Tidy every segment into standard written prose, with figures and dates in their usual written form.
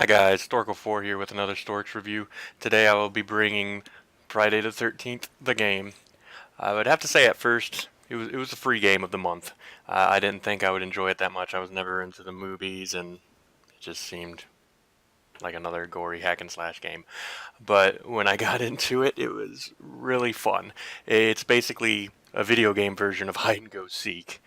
Hi guys, Stork04 here with another Storks review. Today I will be bringing Friday the 13th, the game. I would have to say at first it was a free game of the month. I didn't think I would enjoy it that much. I was never into the movies and it just seemed like another gory hack and slash game. But when I got into it, it was really fun. It's basically a video game version of hide and go seek.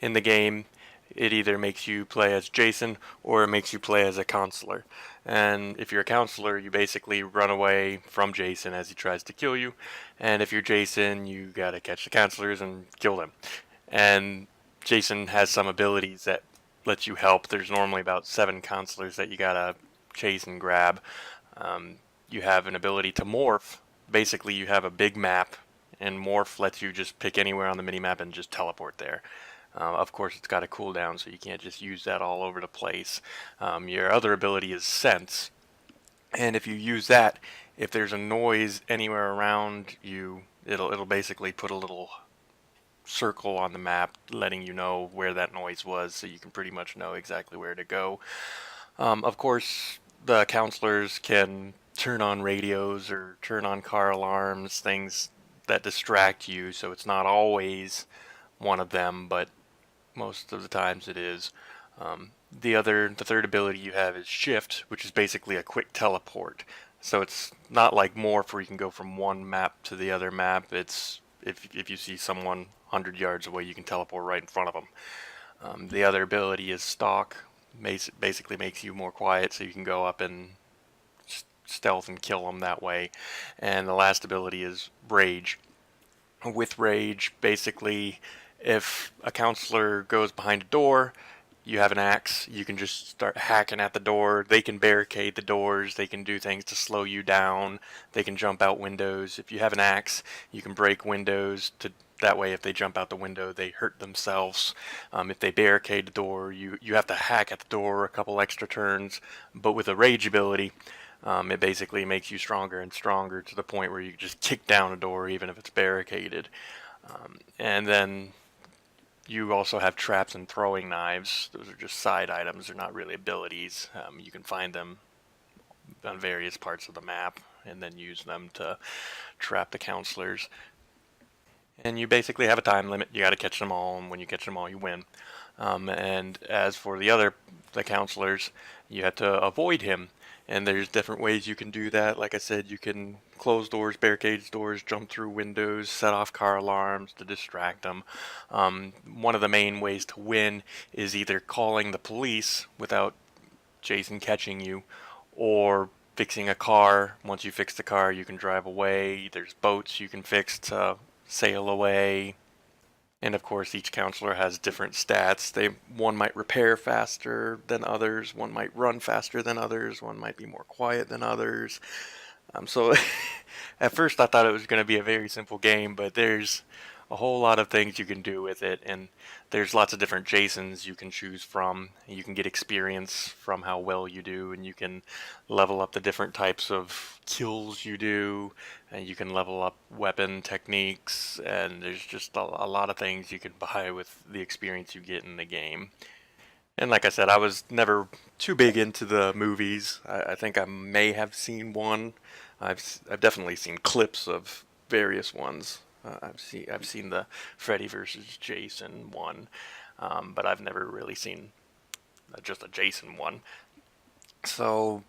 In the game, it either makes you play as Jason or it makes you play as a counselor. And if you're a counselor, you basically run away from Jason as he tries to kill you. And if you're Jason, you gotta catch the counselors and kill them. And Jason has some abilities that let you help. There's normally about 7 counselors that you gotta chase and grab. You have an ability to morph. Basically, you have a big map, and morph lets you just pick anywhere on the minimap and just teleport there. Of course, it's got a cooldown, so you can't just use that all over the place. Your other ability is sense, and if you use that, if there's a noise anywhere around you, it'll basically put a little circle on the map, letting you know where that noise was, so you can pretty much know exactly where to go. Of course, the counselors can turn on radios or turn on car alarms, things that distract you, so it's not always one of them, but most of the times it is. The third ability you have is shift, which is basically a quick teleport. So it's not like morph where you can go from one map to the other map. It's if you see someone 100 yards away, you can teleport right in front of them. The other ability is stalk. Basically makes you more quiet, so you can go up and stealth and kill them that way. And the last ability is rage. With rage, basically, if a counselor goes behind a door, you have an axe, you can just start hacking at the door. They can barricade the doors, they can do things to slow you down, they can jump out windows. If you have an axe, you can break windows to that way if they jump out the window, they hurt themselves. If they barricade the door, you have to hack at the door a couple extra turns. But with a rage ability, it basically makes you stronger and stronger to the point where you can just kick down a door even if it's barricaded. And then you also have traps and throwing knives. Those are just side items. They're not really abilities. You can find them on various parts of the map and then use them to trap the counselors. And you basically have a time limit. You got to catch them all, and when you catch them all, you win. And as for the counselors, you have to avoid him. And there's different ways you can do that. Like I said, you can close doors, barricade doors, jump through windows, set off car alarms to distract them. One of the main ways to win is either calling the police without Jason catching you, or fixing a car. Once you fix the car, you can drive away. There's boats you can fix to sail away. And of course, each counselor has different stats. One might repair faster than others, one might run faster than others, one might be more quiet than others. So at first I thought it was going to be a very simple game, but there's a whole lot of things you can do with it, and there's lots of different Jasons you can choose from. You can get experience from how well you do, and you can level up the different types of kills you do, and you can level up weapon techniques, and there's just a lot of things you can buy with the experience you get in the game. And like I said, I was never too big into the movies. I think I may have seen one. I've definitely seen clips of various ones. I've seen the Freddy versus Jason one, but I've never really seen just a Jason one. So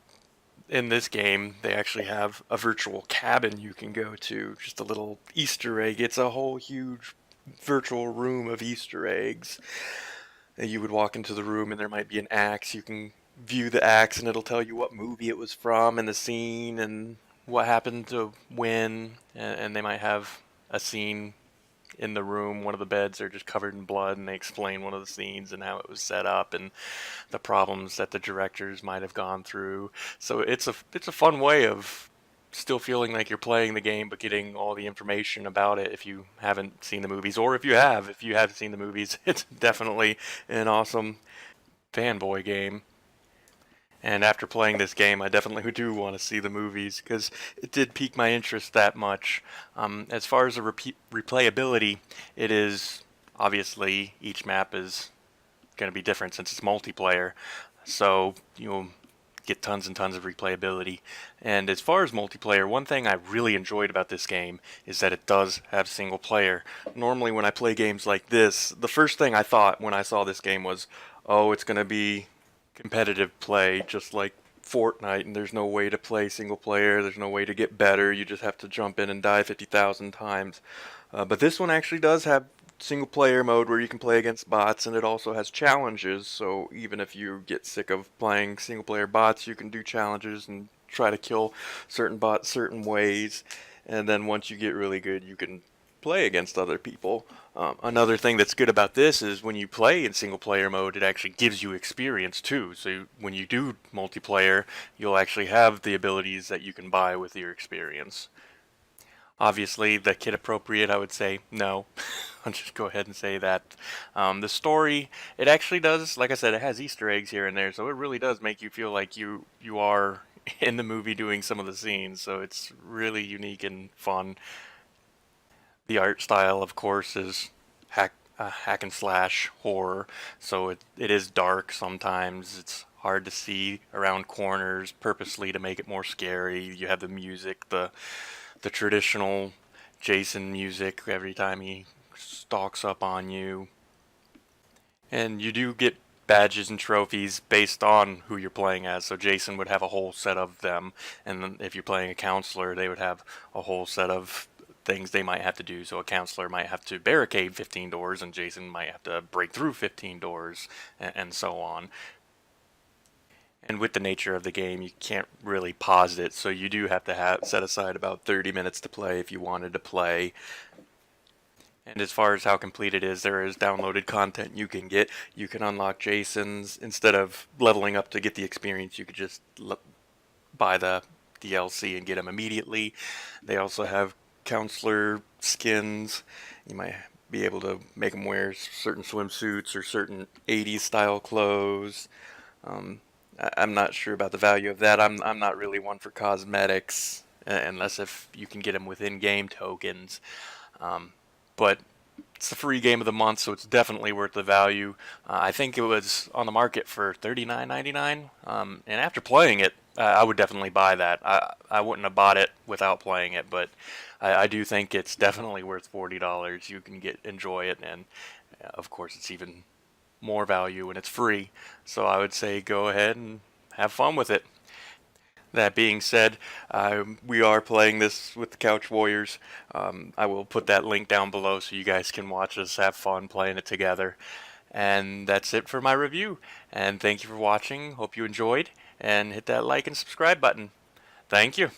in this game, they actually have a virtual cabin you can go to, just a little Easter egg. It's a whole huge virtual room of Easter eggs. And you would walk into the room and there might be an axe. You can view the axe and it'll tell you what movie it was from and the scene and what happened to when. And they might have a scene in the room. One of the beds are just covered in blood, and they explain one of the scenes and how it was set up and the problems that the directors might have gone through. So it's a fun way of still feeling like you're playing the game but getting all the information about it if you haven't seen the movies, or if you have seen the movies, it's definitely an awesome fanboy game. And after playing this game, I definitely do want to see the movies because it did pique my interest that much. As far as the replayability, it is obviously each map is going to be different since it's multiplayer. So get tons and tons of replayability. And as far as multiplayer, one thing I really enjoyed about this game is that it does have single player. Normally when I play games like this, the first thing I thought when I saw this game was, oh, it's going to be competitive play just like Fortnite, and there's no way to play single player, there's no way to get better, you just have to jump in and die 50,000 times. But this one actually does have single player mode where you can play against bots, and it also has challenges, so even if you get sick of playing single player bots, you can do challenges and try to kill certain bots certain ways, and then once you get really good you can play against other people. Another thing that's good about this is when you play in single player mode, it actually gives you experience too. So when you do multiplayer, you'll actually have the abilities that you can buy with your experience. Obviously, the kid appropriate, I would say no. I'll just go ahead and say that. The story, it actually does, like I said, it has Easter eggs here and there, so it really does make you feel like you are in the movie doing some of the scenes. So it's really unique and fun. The art style, of course, is hack and slash horror, so it is dark sometimes. It's hard to see around corners purposely to make it more scary. You have the music, the traditional Jason music every time he stalks up on you. And you do get badges and trophies based on who you're playing as. So Jason would have a whole set of them, and then if you're playing a counselor, they would have a whole set of things they might have to do. So a counselor might have to barricade 15 doors, and Jason might have to break through 15 doors, and so on. And with the nature of the game, you can't really pause it, so you do have to set aside about 30 minutes to play if you wanted to play. And as far as how complete it is, there is downloaded content you can get. You can unlock Jason's. Instead of leveling up to get the experience, you could just buy the DLC and get them immediately. They also have counselor skins. You might be able to make them wear certain swimsuits or certain 80s style clothes. I'm not sure about the value of that. I'm not really one for cosmetics, unless if you can get them with in-game tokens. But it's the free game of the month, so it's definitely worth the value. I think it was on the market for $39.99, and after playing it, I would definitely buy that. I wouldn't have bought it without playing it, but I do think it's definitely worth $40. You can enjoy it, and of course it's even more value when it's free. So I would say go ahead and have fun with it. That being said, we are playing this with the Couch Warriors. I will put that link down below so you guys can watch us have fun playing it together. And that's it for my review. And thank you for watching. Hope you enjoyed. And hit that like and subscribe button. Thank you.